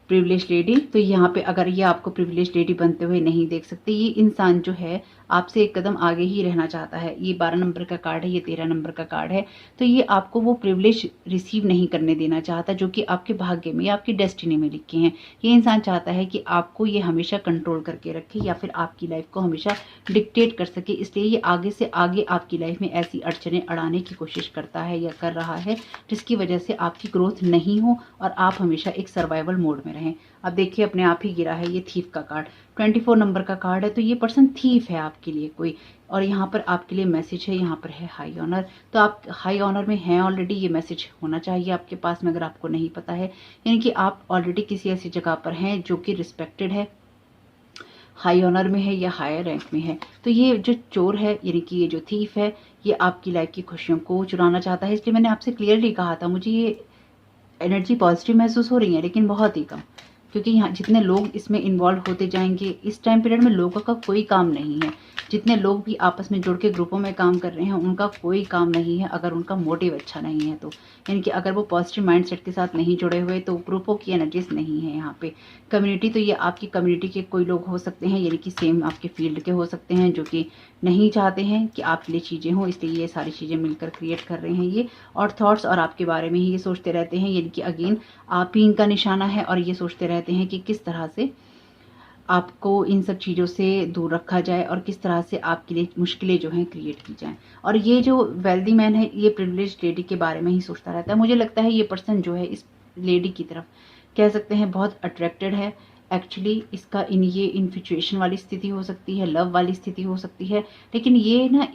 प्रिविलेज लेडी, तो यहाँ पे अगर ये आपको प्रिविलेज लेडी बनते हुए नहीं देख सकते, ये इंसान जो है आपसे एक कदम आगे ही रहना चाहता है। ये 12 नंबर का कार्ड है, ये 13 नंबर का कार्ड है। तो ये आपको वो प्रिविलेज रिसीव नहीं करने देना चाहता जो कि आपके भाग्य में या आपकी डेस्टिनी में लिखे हैं। ये इंसान चाहता है कि आपको ये हमेशा कंट्रोल करके रखे या फिर आपकी लाइफ को हमेशा डिक्टेट कर सके। इसलिए ये आगे से आगे आपकी लाइफ में ऐसी अड़चने अड़ाने की कोशिश करता है या कर रहा है जिसकी वजह से आपकी ग्रोथ नहीं हो और आप हमेशा एक सर्वाइवल मोड में रहें। अब देखिए अपने आप ही गिरा है ये थीफ का कार्ड, 24 नंबर का कार्ड है। तो ये पर्सन थीफ है आपके लिए कोई, और यहाँ पर आपके लिए मैसेज है, यहाँ पर है हाई ऑनर। तो आप हाई ऑनर में हैं ऑलरेडी, ये मैसेज होना चाहिए आपके पास में अगर आपको नहीं पता है। यानी कि आप ऑलरेडी किसी ऐसी जगह पर हैं जो कि रिस्पेक्टेड है, हाई ऑनर में है या हायर रैंक में है। तो ये जो चोर है यानी कि ये जो थीफ है, ये आपकी लाइफ की खुशियों को चुराना चाहता है। इसलिए मैंने आपसे क्लियरली कहा था, मुझे ये एनर्जी पॉजिटिव महसूस हो रही है लेकिन बहुत ही कम, क्योंकि यहाँ जितने लोग इसमें इन्वॉल्व होते जाएंगे इस टाइम पीरियड में लोगों का कोई काम नहीं है। जितने लोग भी आपस में जुड़ के ग्रुपों में काम कर रहे हैं उनका कोई काम नहीं है अगर उनका मोटिव अच्छा नहीं है तो। यानी कि अगर वो पॉजिटिव माइंडसेट के साथ नहीं जुड़े हुए तो ग्रुपों की एनर्जीज नहीं है यहाँ पे। कम्युनिटी, तो ये आपकी कम्युनिटी के कोई लोग हो सकते हैं, यानी कि सेम आपके फील्ड के हो सकते हैं जो कि नहीं चाहते हैं कि आपके लिए चीज़ें हों, इसलिए ये सारी चीज़ें मिलकर क्रिएट कर रहे हैं ये। और थॉट्स और आपके बारे में ही ये सोचते रहते हैं, यानी कि अगेन आप ही इनका निशाना है और ये सोचते रहते हैं कि किस तरह से आपको इन सब चीज़ों से दूर रखा जाए और किस तरह से आपके लिए मुश्किलें जो हैं क्रिएट की जाएं। और ये जो वेल्दी मैन है ये प्रिविलेज लेडी के बारे में ही सोचता रहता है। मुझे लगता है ये पर्सन जो है इस लेडी की तरफ कह सकते हैं बहुत अट्रैक्टेड है। एक्चुअली इसका ये इन्फिचुएशन वाली स्थिति हो सकती है, लव वाली स्थिति हो सकती है, लेकिन ये ना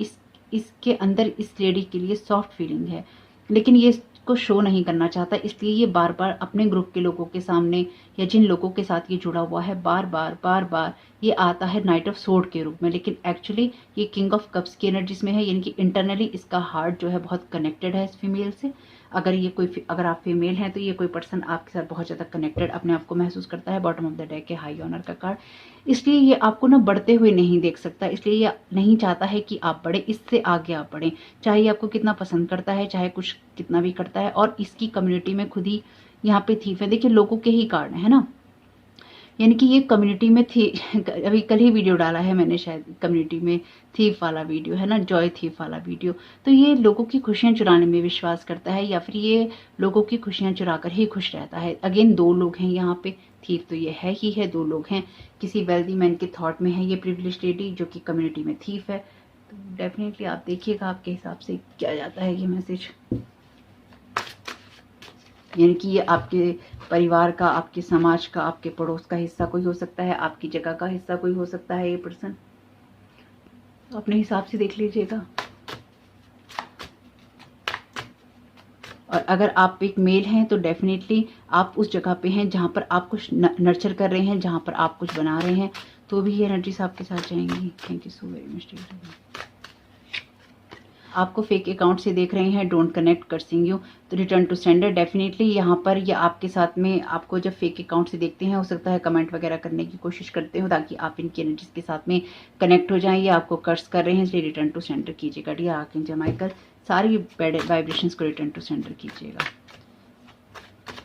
इसके अंदर इस लेडी के लिए सॉफ्ट फीलिंग है, लेकिन ये को शो नहीं करना चाहता। इसलिए ये बार बार अपने ग्रुप के लोगों के सामने या जिन लोगों के साथ ये जुड़ा हुआ है बार बार ये आता है नाइट ऑफ सोर्ड के रूप में, लेकिन एक्चुअली ये किंग ऑफ कप्स की एनर्जीज में है। यानी कि इंटरनली इसका हार्ट जो है बहुत कनेक्टेड है इस फीमेल से। अगर आप फीमेल हैं तो ये कोई पर्सन आपके साथ बहुत ज़्यादा कनेक्टेड अपने आप को महसूस करता है। बॉटम ऑफ द डेक है हाई ऑनर का कार्ड, इसलिए ये आपको ना बढ़ते हुए नहीं देख सकता, इसलिए ये नहीं चाहता है कि आप बढ़े, इससे आगे आप बढ़ें। चाहे आपको कितना पसंद करता है, चाहे कुछ कितना भी करता है, और इसकी कम्युनिटी में खुद ही यहाँ पे थीफ है। देखिए लोगों के ही कार्ड है ना, यानी कि ये कम्युनिटी में थी। अभी कल ही वीडियो डाला है मैंने, शायद कम्युनिटी में थीफ वाला वीडियो है ना, जॉय थीफ वाला वीडियो। तो ये लोगों की खुशियां चुराने में विश्वास करता है, या फिर ये लोगों की खुशियां चुरा कर ही खुश रहता है। अगेन 2 लोग हैं यहाँ पे, थीफ तो ये है ही है, 2 लोग हैं। किसी वेल्दी मैन के थॉट में है ये प्रिविलेज लेडी जो कि कम्युनिटी में थीफ है। तो डेफिनेटली आप देखिएगा आपके हिसाब से क्या जाता है ये मैसेज। यानी कि ये आपके परिवार का, आपके समाज का, आपके पड़ोस का हिस्सा कोई हो सकता है, आपकी जगह का हिस्सा कोई हो सकता है ये पर्सन। तो अपने हिसाब से देख लीजिएगा। और अगर आप एक मेल हैं तो डेफिनेटली आप उस जगह पे हैं जहाँ पर आप कुछ नर्चर कर रहे हैं, जहाँ पर आप कुछ बना रहे हैं, तो भी ये एनर्जीज आपके साथ जाएंगी। Thank you so very much. आपको फेक अकाउंट से देख रहे हैं, डोंट कनेक्ट, कर्सिंग यू, तो रिटर्न टू सेंडर। डेफिनेटली यहाँ पर या आपके साथ में आपको जब फेक अकाउंट से देखते हैं, हो सकता है कमेंट वगैरह करने की कोशिश करते हो ताकि आप इनकी एनर्जीज के साथ में कनेक्ट हो जाएं, या आपको कर्स कर रहे हैं, इसलिए रिटर्न टू सेंडर कीजिएगा। डी आर्कएंजल माइकल, सारी बैड वाइब्रेशंस को रिटर्न टू सेंडर कीजिएगा।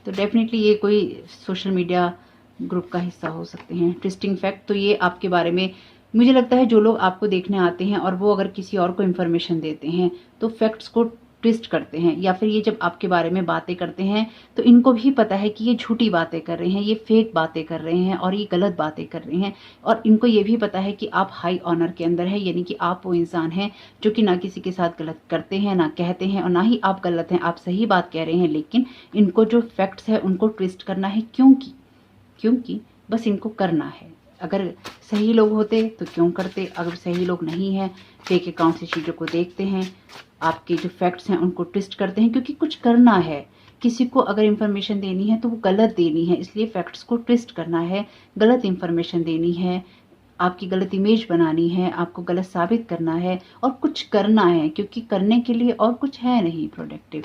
तो डेफिनेटली ये कोई सोशल मीडिया ग्रुप का हिस्सा हो सकते हैं। ट्विस्टिंग फैक्ट, तो ये आपके बारे में मुझे लगता है जो लोग आपको देखने आते हैं और वो अगर किसी और को इन्फॉर्मेशन देते हैं तो फैक्ट्स को ट्विस्ट करते हैं, या फिर ये जब आपके बारे में बातें करते हैं तो इनको भी पता है कि ये झूठी बातें कर रहे हैं, ये फेक बातें कर रहे हैं और ये गलत बातें कर रहे हैं। और इनको ये भी पता है कि आप हाई ऑनर के अंदर है, यानी कि आप वो इंसान हैं जो कि ना किसी के साथ गलत करते हैं, ना कहते हैं, और ना ही आप गलत हैं, आप सही बात कह रहे हैं। लेकिन इनको जो फैक्ट्स है उनको ट्विस्ट करना है, क्योंकि बस इनको करना है। अगर सही लोग होते तो क्यों करते, अगर सही लोग नहीं है, फेक अकाउंट से चीज़ों को देखते हैं, आपके जो फैक्ट्स हैं उनको ट्विस्ट करते हैं, क्योंकि कुछ करना है। किसी को अगर इन्फॉर्मेशन देनी है तो वो गलत देनी है, इसलिए फैक्ट्स को ट्विस्ट करना है, गलत इन्फॉर्मेशन देनी है, आपकी गलत इमेज बनानी है, आपको गलत साबित करना है और कुछ करना है, क्योंकि करने के लिए और कुछ है नहीं productive.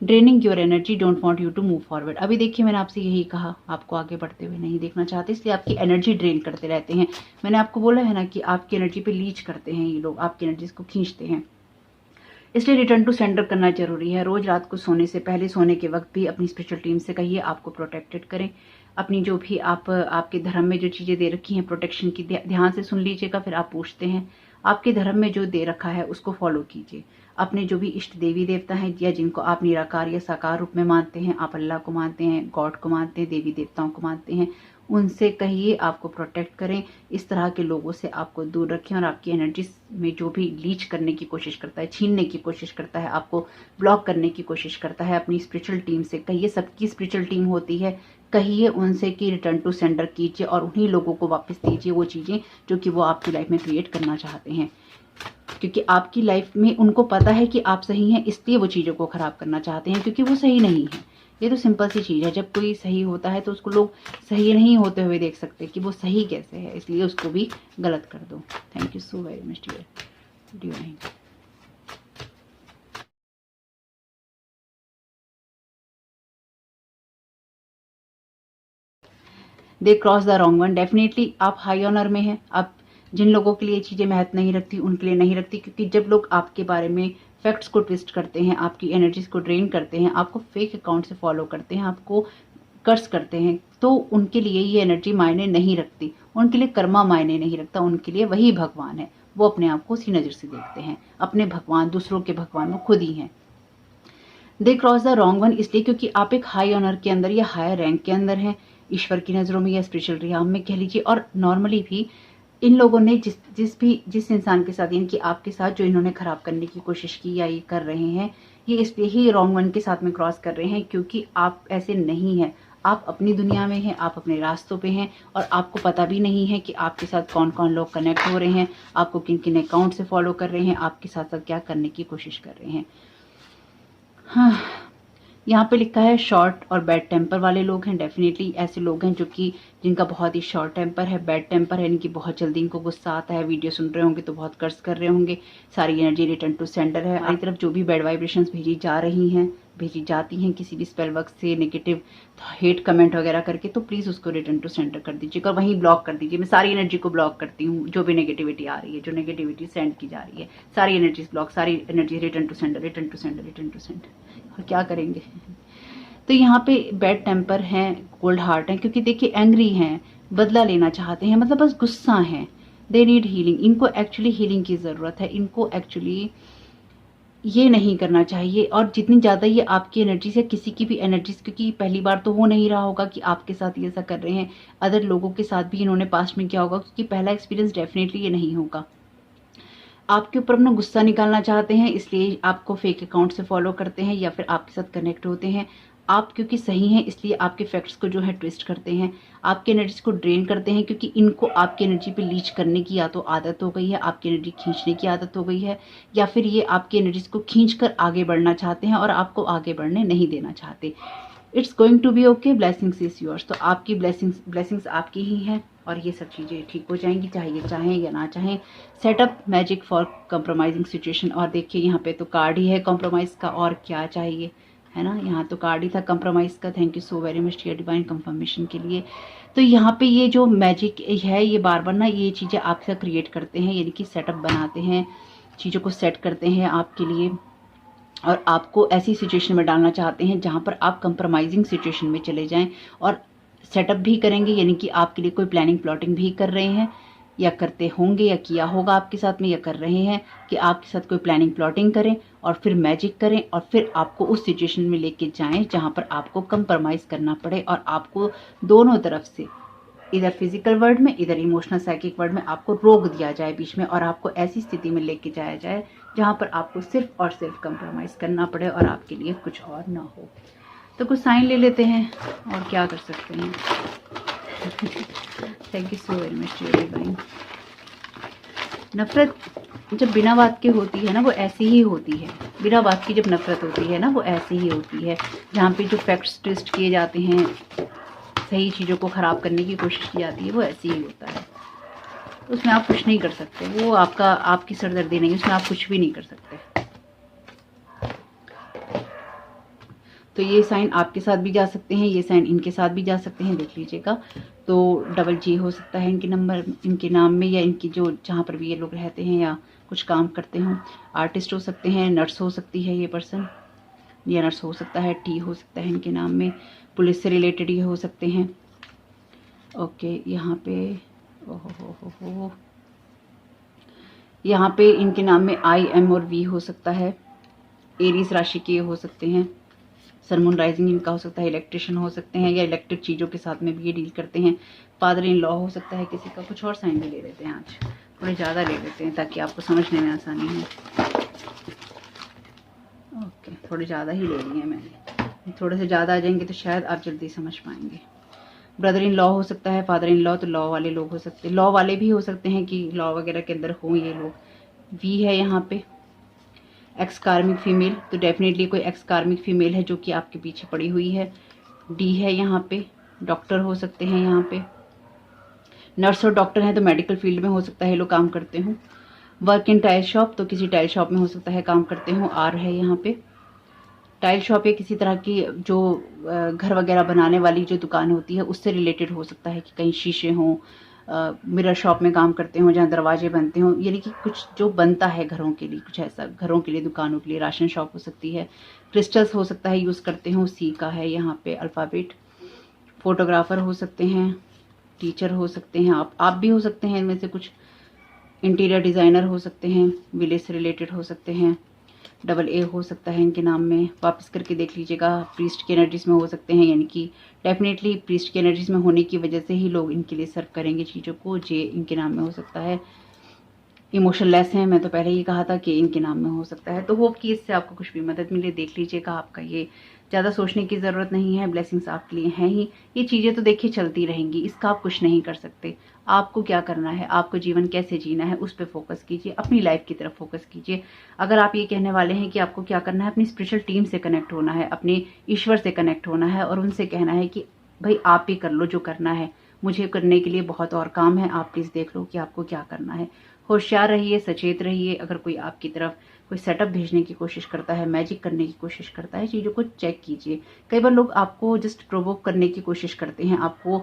Draining your energy, don't want you to move forward. अभी देखिए मैंने आपसे यही कहा, आपको आगे बढ़ते हुए नहीं देखना चाहते, इसलिए आपकी एनर्जी ड्रेन करते रहते हैं। मैंने आपको बोला है ना कि आपकी एनर्जी पे लीच करते हैं ये लोग, आपकी एनर्जीज को खींचते हैं, इसलिए रिटर्न टू सेंडर करना जरूरी है। रोज रात को सोने से पहले, सोने के वक्त भी अपनी स्पिरिचुअल टीम से कहिए आपको प्रोटेक्टेड करें। अपनी जो भी आपके धर्म में जो चीजें दे रखी हैं प्रोटेक्शन की, ध्यान से सुन लीजिएगा, फिर आप पूछते हैं। आपके धर्म में जो दे रखा है उसको फॉलो कीजिए। अपने जो भी इष्ट देवी देवता हैं या जिनको आप निराकार या साकार रूप में मानते हैं, आप अल्लाह को मानते हैं, गॉड को मानते हैं, देवी देवताओं को मानते हैं, उनसे कहिए आपको प्रोटेक्ट करें। इस तरह के लोगों से आपको दूर रखें, और आपकी एनर्जी में जो भी लीच करने की कोशिश करता है, छीनने की कोशिश करता है, आपको ब्लॉक करने की कोशिश करता है, अपनी स्पिरिचुअल टीम से कहिए। सबकी स्पिरिचुअल टीम होती है, कहिए उनसे कि रिटर्न टू सेंडर कीजिए और उन्हीं लोगों को वापस दीजिए वो चीज़ें जो कि वो आपकी लाइफ में क्रिएट करना चाहते हैं। क्योंकि आपकी लाइफ में उनको पता है कि आप सही हैं, इसलिए वो चीज़ों को खराब करना चाहते हैं, क्योंकि वो सही नहीं है। ये तो सिंपल सी चीज़ है, जब कोई सही होता है तो उसको लोग सही नहीं होते हुए देख सकते कि वो सही कैसे है, इसलिए उसको भी गलत कर दो। Thank you so very much divine. They cross the wrong one, definitely आप हाई ऑनर में हैं। आप जिन लोगों के लिए चीज़ें महत्व नहीं रखती उनके लिए नहीं रखती, क्योंकि जब लोग आपके बारे में फैक्ट्स को ट्विस्ट करते हैं, आपकी एनर्जीज को ड्रेन करते हैं, आपको फेक अकाउंट से फॉलो करते हैं, आपको कर्स करते हैं, तो उनके लिए ये एनर्जी मायने नहीं रखती, उनके लिए कर्मा मायने नहीं रखता, उनके लिए वही भगवान है। वो अपने आप को उसी नज़र से देखते हैं, अपने भगवान, दूसरों के भगवान वो खुद ही हैं। They cross the wrong one, इसलिए क्योंकि आप एक हाई ऑनर के अंदर या हायर रैंक के अंदर हैं, ईश्वर की नज़रों में या स्पिरिचुअल रियाम में कह लीजिए। और नॉर्मली भी इन लोगों ने जिस इंसान के साथ, यानी कि आपके साथ जो इन्होंने खराब करने की कोशिश की या ये कर रहे हैं, ये इसलिए ही रॉन्ग वन के साथ में क्रॉस कर रहे हैं, क्योंकि आप ऐसे नहीं हैं। आप अपनी दुनिया में हैं, आप अपने रास्तों पे हैं, और आपको पता भी नहीं है कि आपके साथ कौन कौन लोग कनेक्ट हो रहे हैं, आपको किन किन अकाउंट से फॉलो कर रहे हैं, आपके साथ साथ क्या करने की कोशिश कर रहे हैं। हाँ, यहाँ पे लिखा है शॉर्ट और बैड टेम्पर वाले लोग हैं। डेफिनेटली ऐसे लोग हैं जो कि जिनका बहुत ही शॉर्ट टेम्पर है, बैड टेम्पर है, यानी कि बहुत जल्दी इनको गुस्सा आता है। वीडियो सुन रहे होंगे तो बहुत कर्ज कर रहे होंगे। सारी एनर्जी रिटर्न टू सेंडर है। हमारी तरफ जो भी बैड वाइब्रेशंस भेजी जा रही हैं, भेजी जाती हैं किसी भी स्पेल वर्क से, नेगेटिव हेट कमेंट वगैरह करके, तो प्लीज़ उसको रिटर्न टू सेंडर कर दीजिएगा, वहीं ब्लॉक कर दीजिए। मैं सारी एनर्जी को ब्लॉक करती हूँ, जो भी नेगेटिविटी आ रही है, जो नेगेटिविटी सेंड की जा रही है, सारी एनर्जीज ब्लॉक, सारी energy return to sender, return to sender, return to sender. और क्या करेंगे? तो यहाँ पे बैड टेम्पर हैं, कोल्ड हार्ट हैं, क्योंकि देखिए एंग्री हैं, बदला लेना चाहते हैं, मतलब बस गुस्सा है, दे नीड हीलिंग। इनको एक्चुअली हीलिंग की ज़रूरत है, इनको एक्चुअली ये नहीं करना चाहिए। और जितनी ज़्यादा ये आपकी एनर्जी से, किसी की भी एनर्जी से, क्योंकि पहली बार तो हो नहीं रहा होगा कि आपके साथ ये ऐसा कर रहे हैं, अदर लोगों के साथ भी इन्होंने पास्ट में किया होगा, क्योंकि पहला एक्सपीरियंस डेफिनेटली ये नहीं होगा। आपके ऊपर अपना गुस्सा निकालना चाहते हैं, इसलिए आपको फेक अकाउंट से फॉलो करते हैं या फिर आपके साथ कनेक्ट होते हैं। आप क्योंकि सही हैं इसलिए आपके फैक्ट्स को जो है ट्विस्ट करते हैं, आपकी एनर्जी को ड्रेन करते हैं, क्योंकि इनको आपकी एनर्जी पे लीच करने की या तो आदत हो गई है, आपकी एनर्जी खींचने की आदत हो गई है, या फिर ये आपकी एनर्जी को खींच कर आगे बढ़ना चाहते हैं और आपको आगे बढ़ने नहीं देना चाहते। It's going to be okay, blessings is yours. तो आपकी ब्लेसिंग्स आपकी ही हैं और ये सब चीज़ें ठीक हो जाएंगी, चाहे ये चाहें या ना चाहें। Setup magic for compromising situation. और देखिए यहाँ पे तो कार्ड ही है कंप्रोमाइज़ का, और क्या चाहिए, है ना। यहाँ तो कार्ड ही था कंप्रोमाइज़ का। Thank you so very much dear divine confirmation के लिए। तो यहाँ पे ये जो मैजिक है, ये बार बार ना ये चीज़ें आपसे क्रिएट करते हैं, यानी कि सेटअप बनाते हैं, चीज़ों को सेट करते हैं आपके लिए, और आपको ऐसी सिचुएशन में डालना चाहते हैं जहाँ पर आप कंप्रोमाइजिंग सिचुएशन में चले जाएं, और सेटअप भी करेंगे, यानी कि आपके लिए कोई प्लानिंग प्लॉटिंग भी कर रहे हैं, या करते होंगे, या किया होगा आपके साथ में, या कर रहे हैं कि आपके साथ कोई प्लानिंग प्लॉटिंग करें और फिर मैजिक करें और फिर आपको उस सिचुएशन में लेके जाएं जहाँ पर आपको कंप्रोमाइज़ करना पड़े, और आपको दोनों तरफ से, इधर फिजिकल वर्ल्ड में, इधर इमोशनल साइकिक वर्ल्ड में आपको रोक दिया जाए बीच में, और आपको ऐसी स्थिति में लेके जाया जाए जहाँ पर आपको सिर्फ और सिर्फ कंप्रोमाइज़ करना पड़े और आपके लिए कुछ और ना हो। तो कुछ साइन ले लेते हैं और क्या कर सकते हैं। Thank you so very much dear divine. नफरत जब बिना बात के होती है ना, वो ऐसी ही होती है। बिना बात की जब नफरत होती है ना, वो ऐसी ही होती है। जहाँ पे जो फैक्ट्स ट्विस्ट किए जाते हैं, सही चीज़ों को ख़राब करने की कोशिश की जाती है, वो ऐसे ही होता है। उसमें आप कुछ नहीं कर सकते, वो आपकी सरदर्दी नहीं, उसमें आप कुछ भी नहीं कर सकते। तो ये साइन आपके साथ भी जा सकते हैं, ये साइन इनके साथ भी जा सकते हैं, देख लीजिएगा। तो डबल जी हो सकता है इनके नंबर, इनके नाम में, या इनकी जो जहाँ पर भी ये लोग रहते हैं या कुछ काम करते हों। आर्टिस्ट हो सकते हैं, नर्स हो सकती है ये पर्सन, या नर्स हो सकता है, टी हो सकता है इनके नाम में, पुलिस से रिलेटेड ये हो सकते हैं। ओके, यहाँ पे ओहो, यहाँ पे इनके नाम में आई, एम और वी हो सकता है। एरीज राशि के हो सकते हैं, सन मून राइजिंग इनका हो सकता है, इलेक्ट्रिशियन हो सकते हैं, या इलेक्ट्रिक चीज़ों के साथ में भी ये डील करते हैं। फादर इन लॉ हो सकता है किसी का। कुछ और साइन भी ले लेते हैं आज, थोड़े ज़्यादा ले लेते हैं ताकि आपको समझने में आसानी हो। ओके, थोड़े ज़्यादा ही ले लिए मैंने, थोड़े से ज़्यादा आ जाएंगे तो शायद आप जल्दी समझ पाएंगे। ब्रदर इन लॉ हो सकता है, फादर इन लॉ, तो लॉ वाले लोग हो सकते हैं, लॉ वाले भी हो सकते हैं कि लॉ वगैरह के अंदर हों ये लोग। वी है यहाँ पे, एक्स कार्मिक फीमेल, तो डेफिनेटली कोई एक्स कार्मिक फीमेल है जो कि आपके पीछे पड़ी हुई है। डी है यहाँ पे, डॉक्टर हो सकते हैं यहाँ पे, नर्स और डॉक्टर हैं तो मेडिकल फील्ड में हो सकता है लोग काम करते हों। वर्क इन टाइल शॉप, तो किसी टाइल शॉप में हो सकता है काम करते हों। आर है यहाँ पे, टाइल शॉप या किसी तरह की जो घर वगैरह बनाने वाली जो दुकान होती है उससे रिलेटेड हो सकता है कि कहीं शीशे हों, मिरर शॉप में काम करते हों जहाँ दरवाजे बनते हों, यानी कि कुछ जो बनता है घरों के लिए, कुछ ऐसा घरों के लिए, दुकानों के लिए। राशन शॉप हो सकती है, क्रिस्टल्स हो सकता है यूज़ करते हों, सी का है यहाँ पे अल्फ़ाबेट। फोटोग्राफर हो सकते हैं, टीचर हो सकते हैं, आप भी हो सकते हैं इनमें से कुछ। इंटीरियर डिज़ाइनर हो सकते हैं, विलेज से रिलेटेड हो सकते हैं। डबल ए हो सकता है इनके नाम में, वापस करके देख लीजिएगा। प्रीस्ट की एनर्जीज में हो सकते हैं, यानी कि डेफिनेटली प्रीस्ट की एनर्जीज में होने की वजह से ही लोग इनके लिए सर्व करेंगे चीज़ों को। जे इनके नाम में हो सकता है। इमोशनलेस हैं, मैं तो पहले ही कहा था कि इनके नाम में हो सकता है। तो होप कि इससे आपको कुछ भी मदद मिले, देख लीजिएगा। आपका ये ज़्यादा सोचने की ज़रूरत नहीं है, ब्लेसिंग्स आपके लिए हैं ही। ये चीज़ें तो देखिए चलती रहेंगी, इसका आप कुछ नहीं कर सकते। आपको क्या करना है, आपको जीवन कैसे जीना है उस पर फोकस कीजिए, अपनी लाइफ की तरफ फोकस कीजिए। अगर आप ये कहने वाले हैं कि आपको क्या करना है, अपनी स्पिरिचुअल टीम से कनेक्ट होना है, अपने ईश्वर से कनेक्ट होना है और उनसे कहना है कि भाई आप ही कर लो जो करना है, मुझे करने के लिए बहुत और काम है, आप प्लीज़ देख लो कि आपको क्या करना है। होशियार रहिए, सचेत रहिए। अगर कोई आपकी तरफ कोई सेटअप भेजने की कोशिश करता है, मैजिक करने की कोशिश करता है, चीज़ों को चेक कीजिए। कई बार लोग आपको जस्ट प्रोवोक करने की कोशिश करते हैं, आपको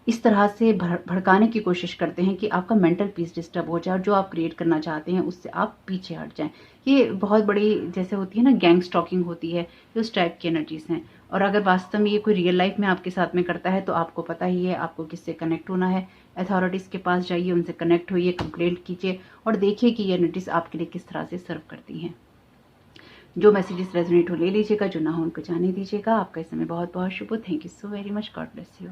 इस तरह से भड़काने की कोशिश करते हैं कि आपका मेंटल पीस डिस्टर्ब हो जाए और जो आप क्रिएट करना चाहते हैं उससे आप पीछे हट जाएं। ये बहुत बड़ी जैसे होती है ना, गैंग स्टॉकिंग होती है, ये उस टाइप की एनर्जीज हैं। और अगर वास्तव में ये कोई रियल लाइफ में आपके साथ में करता है तो आपको पता ही है आपको किससे कनेक्ट होना है। अथॉरिटीज़ के पास जाइए, उनसे कनेक्ट होइए, कंप्लेंट कीजिए और देखिए कि ये एनर्जीज आपके लिए किस तरह से सर्व करती हैं। जो मैसेजेस रेजोनेट हो ले लीजिएगा, जो ना हो उनको जाने दीजिएगा। आपका इस समय बहुत बहुत शुभ हो। Thank you so very much. God bless you.